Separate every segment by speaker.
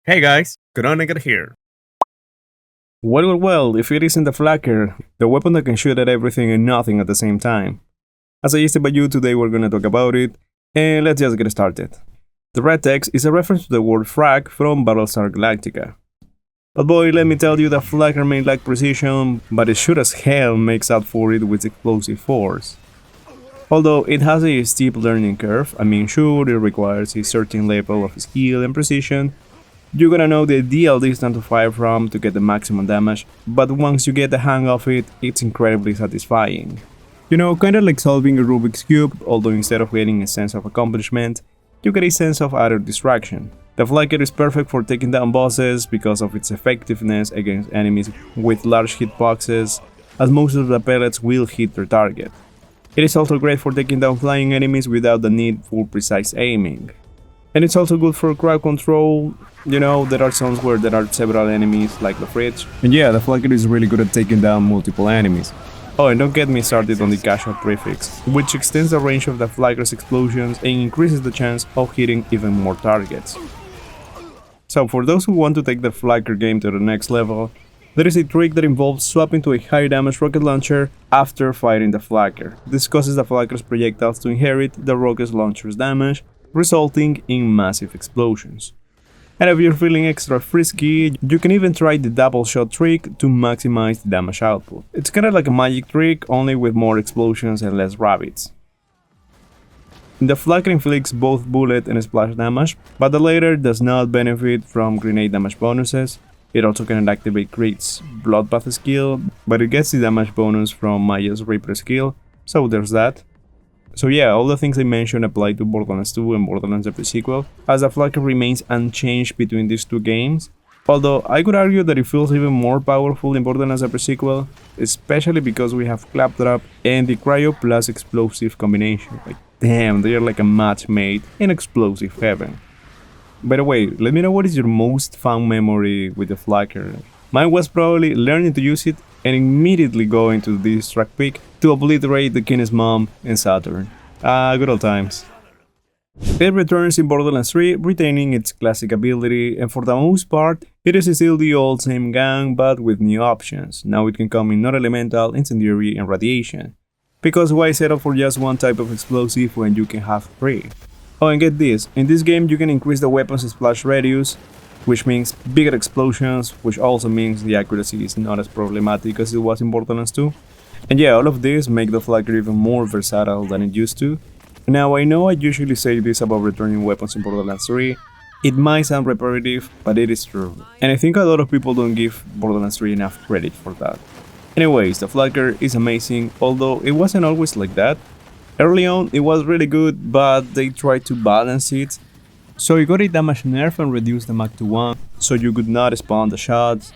Speaker 1: Hey guys, Ocarina here.
Speaker 2: Well, if it isn't the Flakker, the weapon that can shoot at everything and nothing at the same time. As suggested by you, today we're gonna talk about it, and let's just get started. The red text is a reference to the word Frak from Battlestar Galactica. But boy, let me tell you that Flakker may lack precision, but it sure as hell makes up for it with explosive force. Although it has a steep learning curve, sure, it requires a certain level of skill and precision. You're gonna know the ideal distance to fire from to get the maximum damage, but once you get the hang of it, it's incredibly satisfying. Kinda like solving a Rubik's Cube, although instead of getting a sense of accomplishment, you get a sense of utter distraction. The Flakker is perfect for taking down bosses because of its effectiveness against enemies with large hitboxes, as most of the pellets will hit their target. It is also great for taking down flying enemies without the need for precise aiming. And it's also good for crowd control. There are zones where there are several enemies, like the fridge. And yeah, the Flakker is really good at taking down multiple enemies. Oh, and don't get me started on the casual prefix, which extends the range of the Flakker's explosions and increases the chance of hitting even more targets. So for those who want to take the Flakker game to the next level, there is a trick that involves swapping to a high damage rocket launcher after firing the Flakker. This causes the Flakker's projectiles to inherit the rocket launcher's damage, resulting in massive explosions. And if you're feeling extra frisky, you can even try the double shot trick to maximize the damage output. It's kinda like a magic trick, only with more explosions and less rabbits. The Flakker inflicts both bullet and splash damage, but the latter does not benefit from grenade damage bonuses. It also can activate Crit's Bloodbath skill, but it gets the damage bonus from Maya's Reaper skill, so there's that. So yeah, all the things I mentioned apply to Borderlands 2 and Borderlands the sequel, as the Flakker remains unchanged between these two games, although I could argue that it feels even more powerful in Borderlands the sequel, especially because we have Claptrap and the Cryo plus Explosive combination. Like, damn, they are like a match made in explosive heaven. By the way, let me know what is your most fun memory with the Flakker. Mine was probably learning to use it and immediately going to this track pick to obliterate the King's mom and Saturn. Good old times. It returns in Borderlands 3, retaining its classic ability, and for the most part, it is still the old same gang but with new options. Now it can come in non-elemental, incendiary, and radiation. Because why settle for just one type of explosive when you can have 3? Oh, and get this, in this game you can increase the weapon's splash radius, which means bigger explosions, which also means the accuracy is not as problematic as it was in Borderlands 2. And yeah, all of this make the Flakker even more versatile than it used to. Now, I know I usually say this about returning weapons in Borderlands 3. It might sound repetitive, but it is true. And I think a lot of people don't give Borderlands 3 enough credit for that. Anyways, the Flakker is amazing, although it wasn't always like that. Early on, it was really good, but they tried to balance it. So you got a damage nerf and reduced the mag to 1, so you could not spawn the shots.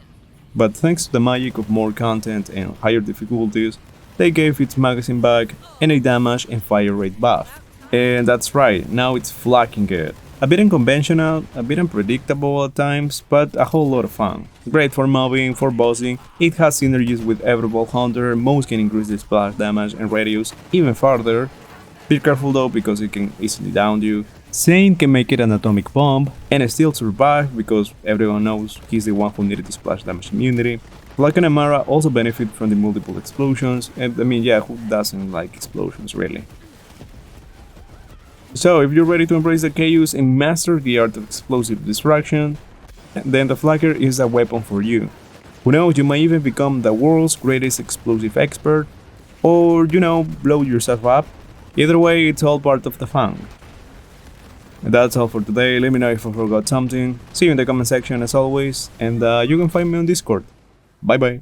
Speaker 2: But thanks to the magic of more content and higher difficulties, they gave its magazine back and a damage and fire rate buff. And that's right, now it's flacking good. A bit unconventional, a bit unpredictable at times, but a whole lot of fun. Great for mobbing, for bossing, it has synergies with Everball Hunter, most can increase the splash damage and radius even further. Be careful though, because it can easily down you. Saint can make it an atomic bomb, and still survive because everyone knows he's the one who needed the splash damage immunity. Flakker and Amara also benefit from the multiple explosions, and yeah, who doesn't like explosions really? So if you're ready to embrace the chaos and master the art of explosive destruction, then the Flakker is a weapon for you. Who knows, you might even become the world's greatest explosive expert, or blow yourself up. Either way, it's all part of the fun. And that's all for today. Let me know if I forgot something. See you in the comment section as always, and you can find me on Discord. Bye bye.